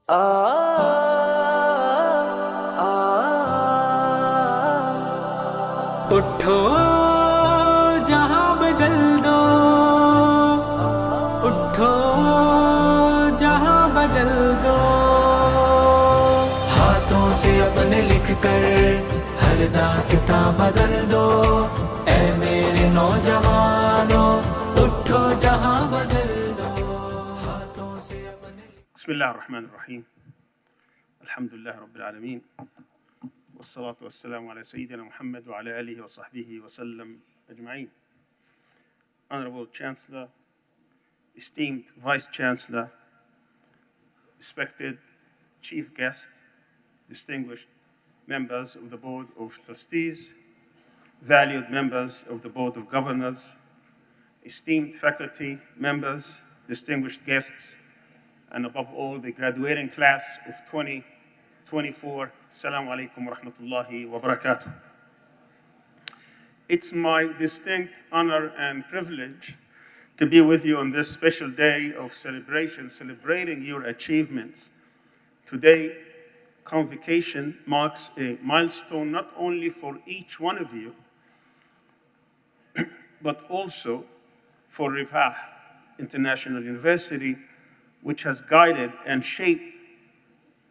उठो जहां बदल दो, उठो जहां बदल दो। हाथों से अपने लिख कर हर दास्तां बदल दो। ऐ मेरे नौजवानों, उठो जहां बदल दो। हाथों से अपने। बिस्मिल्लाह ar-Rahman ar-Rahim. Alhamdulillah Rabbil Alameen. والصلاة والسلام على سيدنا محمد وعلى آله وصحبه وسلم أجمعين. Honorable Chancellor, esteemed Vice Chancellor, respected Chief Guest, distinguished members of the Board of Trustees, valued members of the Board of Governors, esteemed faculty members, distinguished guests, and above all, the graduating class of 2024. Assalamu alaikum wa rahmatullahi wa barakatuh. It's my distinct honor and privilege to be with you on this special day of celebration, celebrating your achievements. Today, Convocation marks a milestone not only for each one of you, but also for Riphah International University, which has guided and shaped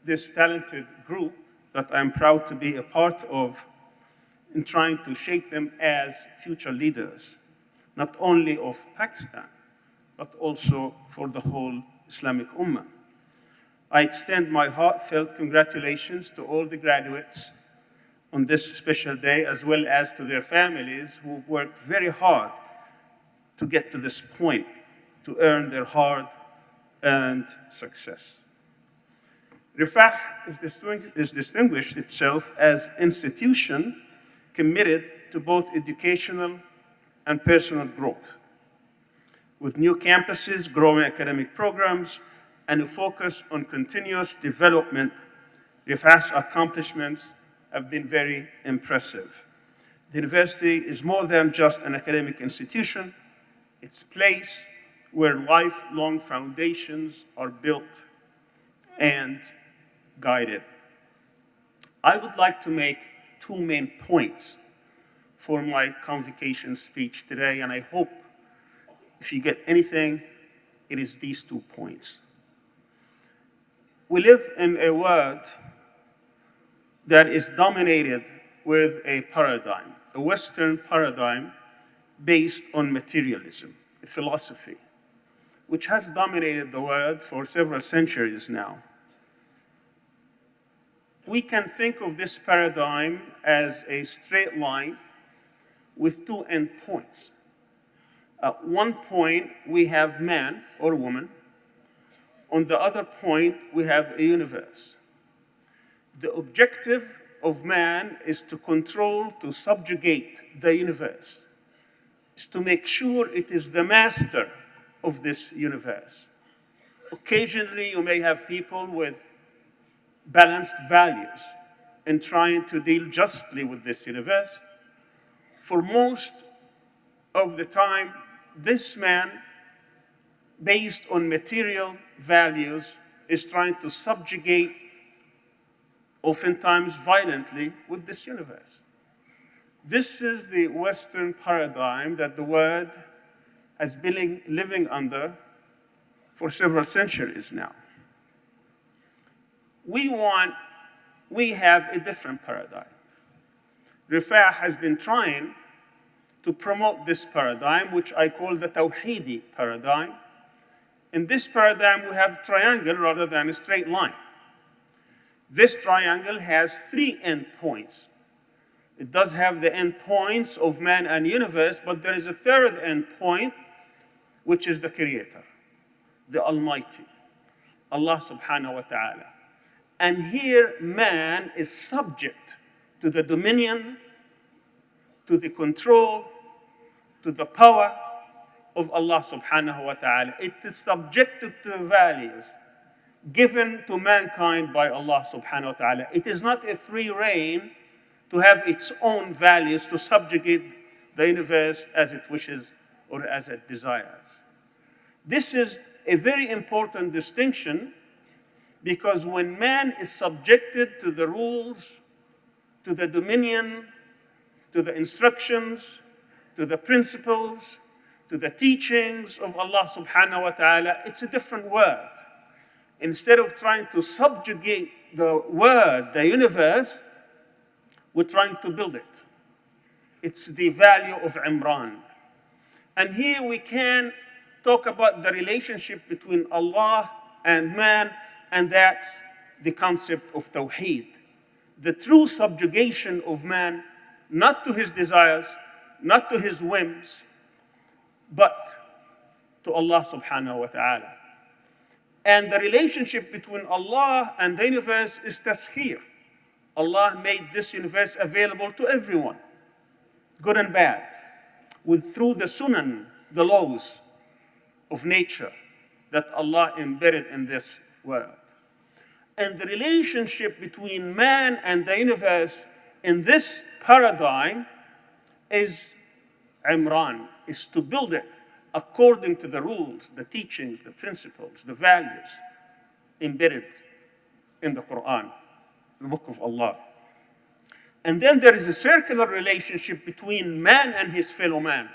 this talented group that I'm proud to be a part of in trying to shape them as future leaders, not only of Pakistan, but also for the whole Islamic Ummah. I extend my heartfelt congratulations to all the graduates on this special day, as well as to their families who worked very hard to get to this point, to earn their hard-earned success. Riphah is distinguished itself as an institution committed to both educational and personal growth, with new campuses, growing academic programs, and a focus on continuous development. Riphah's accomplishments have been very impressive. The university is more than just an academic institution. It's a place where lifelong foundations are built and guided. I would like to make two main points for my convocation speech today, and I hope if you get anything, it is these 2 points. We live in a world that is dominated with a paradigm, a Western paradigm based on materialism, a philosophy, which has dominated the world for several centuries now. We can think of this paradigm as a straight line with 2 endpoints. At one point, we have man or woman. On the other point, we have a universe. The objective of man is to control, to subjugate the universe, is to make sure it is the master of this universe. Occasionally, you may have people with balanced values in trying to deal justly with this universe. For most of the time, this man, based on material values, is trying to subjugate, oftentimes violently, with this universe. This is the Western paradigm that the world has been living under for several centuries now. We have a different paradigm. Riphah has been trying to promote this paradigm, which I call the Tawheedi paradigm. In this paradigm, we have a triangle rather than a straight line. This triangle has 3 endpoints. It does have the endpoints of man and universe, but there is a third endpoint, which is the Creator, the Almighty, Allah subhanahu wa ta'ala. And here, man is subject to the dominion, to the control, to the power of Allah subhanahu wa ta'ala. It is subjected to the values given to mankind by Allah subhanahu wa ta'ala. It is not a free reign to have its own values, to subjugate the universe as it wishes or as it desires. This is a very important distinction Because when man is subjected to the rules, to the dominion, to the instructions, to the principles, to the teachings of Allah subhanahu wa ta'ala, it's a different word. Instead of trying to subjugate the word, the universe, we're trying to build it. It's the value of Imran. And here we can talk about the relationship between Allah and man, and that's the concept of Tawheed. The true subjugation of man, not to his desires, not to his whims, but to Allah subhanahu wa ta'ala. And the relationship between Allah and the universe is taskhir. Allah made this universe available to everyone, good and bad, through the sunan, the laws of nature that Allah embedded in this world. And the relationship between man and the universe in this paradigm is Imran, is to build it according to the rules, the teachings, the principles, the values embedded in the Quran, the book of Allah. And then there is a circular relationship between man and his fellow man.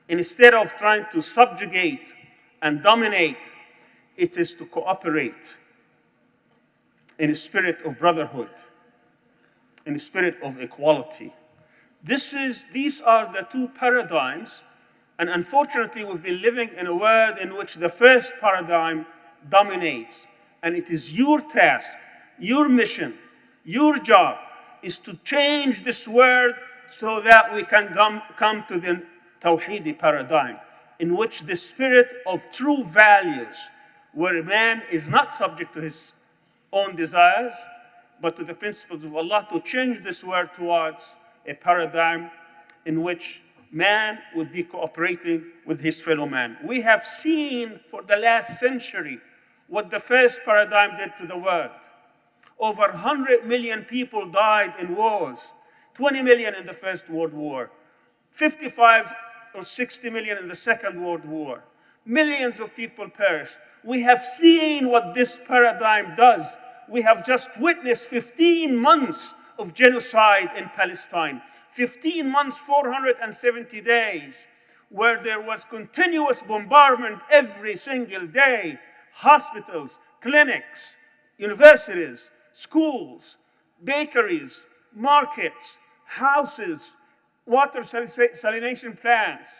Instead of trying to subjugate and dominate, it is to cooperate in a spirit of brotherhood, in a spirit of equality. These are the two paradigms, and unfortunately we've been living in a world in which the first paradigm dominates, and it is your task, your mission, your job is to change this world so that we can come to the Tawheedi paradigm, in which the spirit of true values, where man is not subject to his own desires, but to the principles of Allah, to change this world towards a paradigm in which man would be cooperating with his fellow man. We have seen for the last century what the first paradigm did to the world. Over 100 million people died in wars, 20 million in the First World War, 55 or 60 million in the Second World War. Millions of people perished. We have seen what this paradigm does. We have just witnessed 15 months of genocide in Palestine. 15 months, 470 days, where there was continuous bombardment every single day. Hospitals, clinics, universities, schools, bakeries, markets, houses, water salination plants,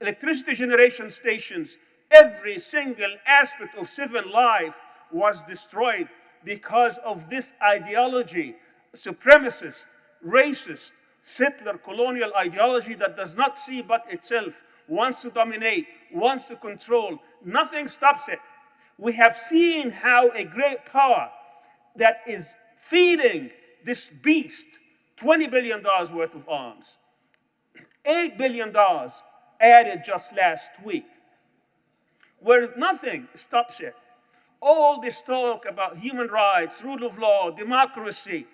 electricity generation stations. Every single aspect of civil life was destroyed because of this ideology, supremacist, racist, settler colonial ideology that does not see but itself, wants to dominate, wants to control. Nothing stops it. We have seen how a great power that is feeding this beast $20 billion worth of arms, $8 billion added just last week, where nothing stops it. All this talk about human rights, rule of law, democracy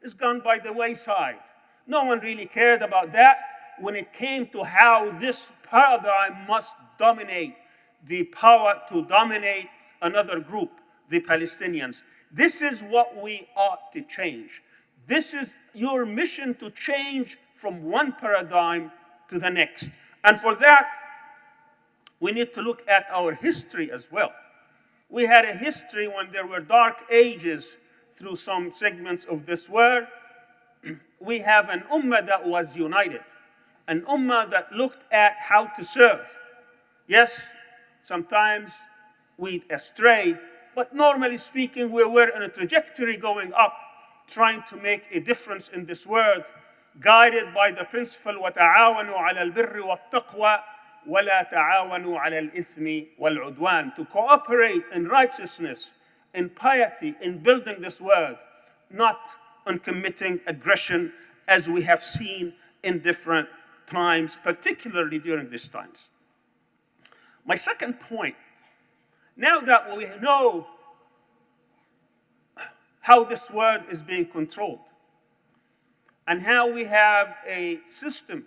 is gone by the wayside. No one really cared about that when it came to how this paradigm must dominate, the power to dominate another group, the Palestinians. This is what we ought to change. This is your mission, to change from one paradigm to the next. And for that, we need to look at our history as well. We had a history when there were dark ages through some segments of this world. We have an ummah that was united, an ummah that looked at how to serve. Yes, sometimes we astray, but normally speaking, we were on a trajectory going up, trying to make a difference in this world, guided by the principle, وَتَعَاوَنُوا عَلَى الْبِرِّ وَالتَّقْوَى وَلَا تَعَاوَنُوا عَلَى الْإِثْمِ وَالْعُدْوَانِ, to cooperate in righteousness, in piety, in building this world, not on committing aggression, as we have seen in different times, particularly during these times. My second point, now that we know how this world is being controlled, and how we have a system,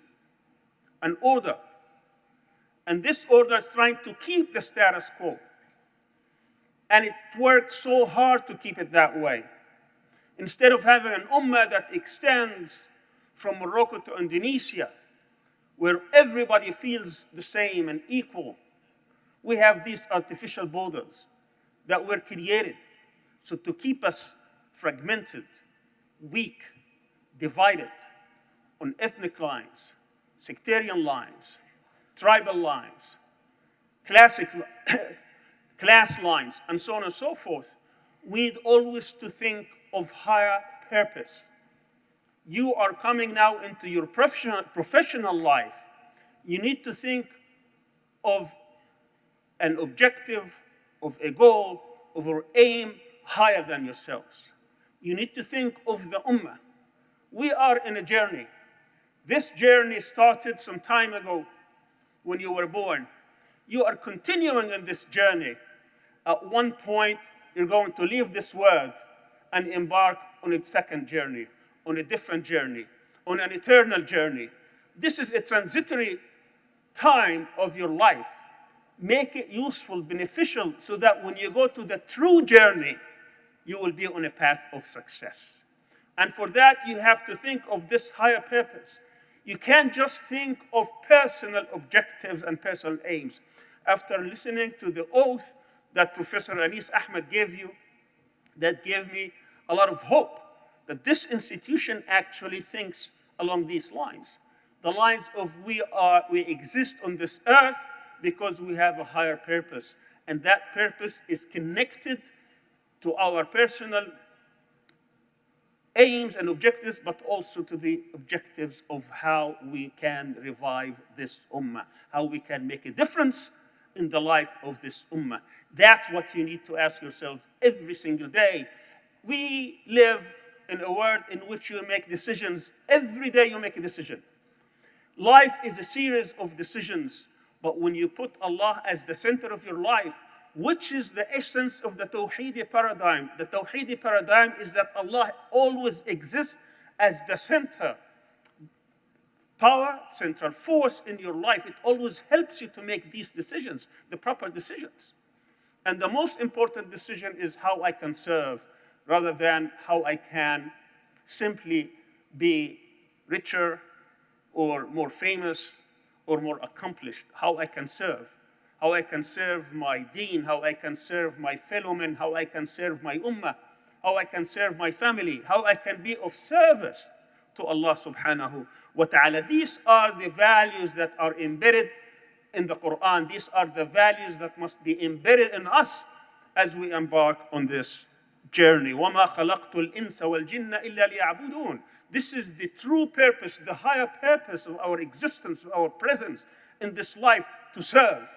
an order, and this order is trying to keep the status quo, And it worked so hard to keep it that way. Instead of having an ummah that extends from Morocco to Indonesia, where everybody feels the same and equal, we have these artificial borders that were created so to keep us fragmented, weak, divided on ethnic lines, sectarian lines, tribal lines, class lines, and so on and so forth. We need always to think of higher purpose. You are coming now into your professional life. You need to think of an objective, of a goal, of an aim higher than yourselves. You need to think of the ummah. We are in a journey. This journey started some time ago when you were born. You are continuing in this journey. At one point, you're going to leave this world and embark on a second journey, on a different journey, on an eternal journey. This is a transitory time of your life. Make it useful, beneficial, so that when you go to the true journey, you will be on a path of success. And for that, you have to think of this higher purpose. You can't just think of personal objectives and personal aims. After listening to the oath that Professor Anis Ahmed gave you, that gave me a lot of hope that this institution actually thinks along these lines. The lines of we exist on this earth because we have a higher purpose. And that purpose is connected to our personal aims and objectives, but also to the objectives of how we can revive this ummah, how we can make a difference in the life of this ummah. That's what you need to ask yourselves every single day. We live in a world in which you make decisions. Every day you make a decision. Life is a series of decisions, but when you put Allah as the center of your life, which is the essence of the Tawheedi paradigm. The Tawheedi paradigm is that Allah always exists as the center power, central force in your life. It always helps you to make these decisions, the proper decisions. And the most important decision is how I can serve, rather than how I can simply be richer or more famous or more accomplished. How I can serve. How I can serve my deen, how I can serve my fellow men, how I can serve my ummah, how I can serve my family, how I can be of service to Allah subhanahu wa ta'ala. These are the values that are embedded in the Quran. These are the values that must be embedded in us as we embark on this journey. وَمَا خَلَقْتُ الْإِنسَ وَالْجِنَّ إِلَّا لِيَعْبُدُونَ. This is the true purpose, the higher purpose of our existence, of our presence in this life, to serve.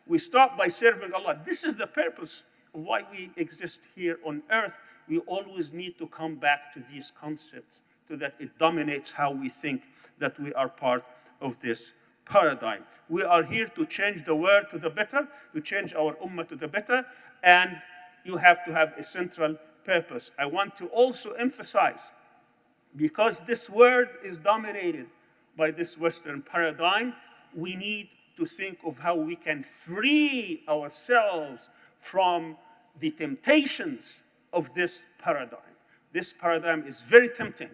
We start by serving Allah. This is the purpose of why we exist here on earth. We always need to come back to these concepts so that it dominates how we think, that we are part of this paradigm. We are here to change the world to the better, to change our ummah to the better, and you have to have a central purpose. I want to also emphasize, because this world is dominated by this Western paradigm, we need to think of how we can free ourselves from the temptations of this paradigm. This paradigm is very tempting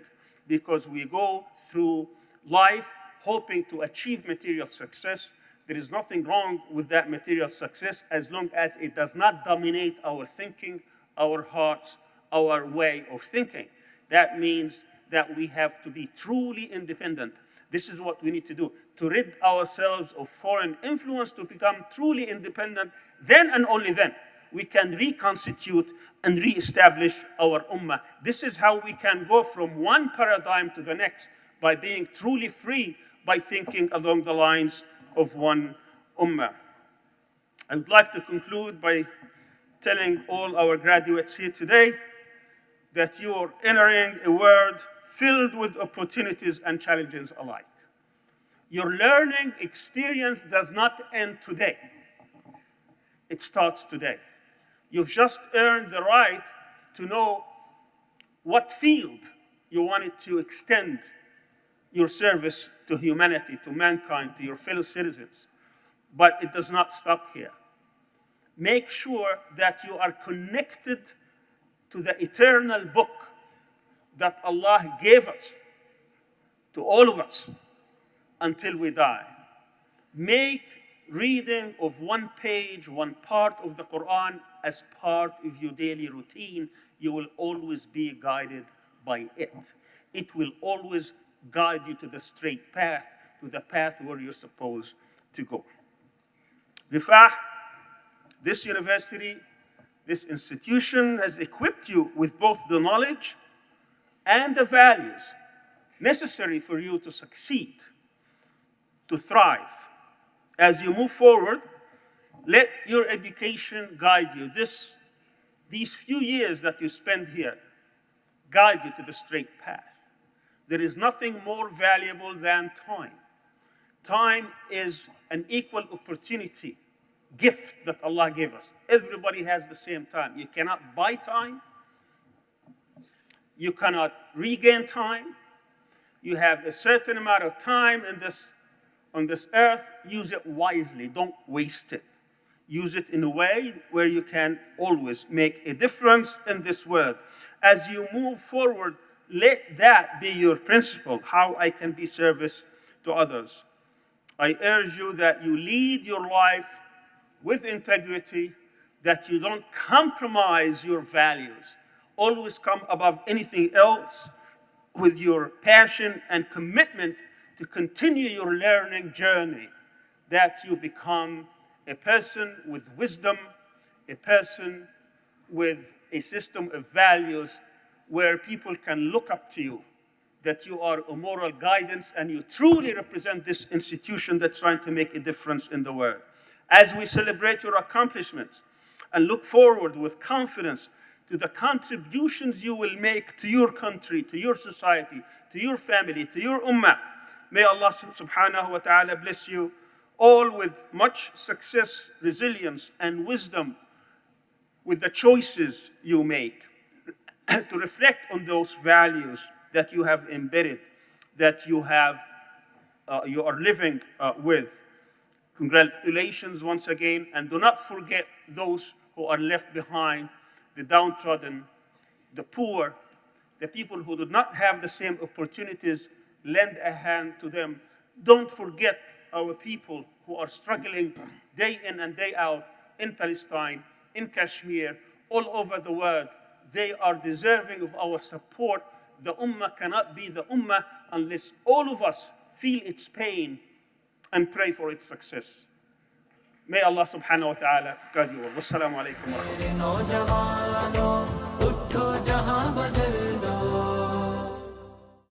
because we go through life hoping to achieve material success. There is nothing wrong with that material success as long as it does not dominate our thinking, our hearts, our way of thinking. That means that we have to be truly independent. This is what we need to do, to rid ourselves of foreign influence, to become truly independent. Then and only then, we can reconstitute and reestablish our ummah. This is how we can go from one paradigm to the next, by being truly free, by thinking along the lines of one ummah. I would like to conclude by telling all our graduates here today that you are entering a world filled with opportunities and challenges alike. Your learning experience does not end today. It starts today. You've just earned the right to know what field you wanted to extend your service to humanity, to mankind, to your fellow citizens. But it does not stop here. make sure that you are connected to the eternal book that Allah gave us, to all of us, until we die. Make reading of one page, one part of the Quran as part of your daily routine. You will always be guided by it. It will always guide you to the straight path, to the path where you're supposed to go. Riphah, this university, this institution has equipped you with both the knowledge and the values necessary for you to succeed, to thrive. As you move forward, let your education guide you. These few years that you spend here guide you to the straight path. There is nothing more valuable than time. Time is an equal opportunity gift that Allah gave us. Everybody has the same time. You cannot buy time. You cannot regain time. You have a certain amount of time on this earth. Use it wisely. Don't waste it. Use it in a way where you can always make a difference in this world. As you move forward, let that be your principle, how I can be service to others. I urge you that you lead your life with integrity, that you don't compromise your values. Always come above anything else with your passion and commitment to continue your learning journey, that you become a person with wisdom, a person with a system of values where people can look up to you, that you are a moral guidance and you truly represent this institution that's trying to make a difference in the world. As we celebrate your accomplishments and look forward with confidence to the contributions you will make to your country, to your society, to your family, to your ummah, may Allah subhanahu wa ta'ala bless you all with much success, resilience, and wisdom with the choices you make to reflect on those values that you have embedded, that you are living with. Congratulations once again, and do not forget those who are left behind, the downtrodden, the poor, the people who do not have the same opportunities. Lend a hand to them. Don't forget our people who are struggling day in and day out in Palestine, in Kashmir, all over the world. They are deserving of our support. The ummah cannot be the ummah unless all of us feel its pain and pray for its success. May Allah subhanahu wa ta'ala guide you all. Wassalamu alaikum wa rahmatullahi.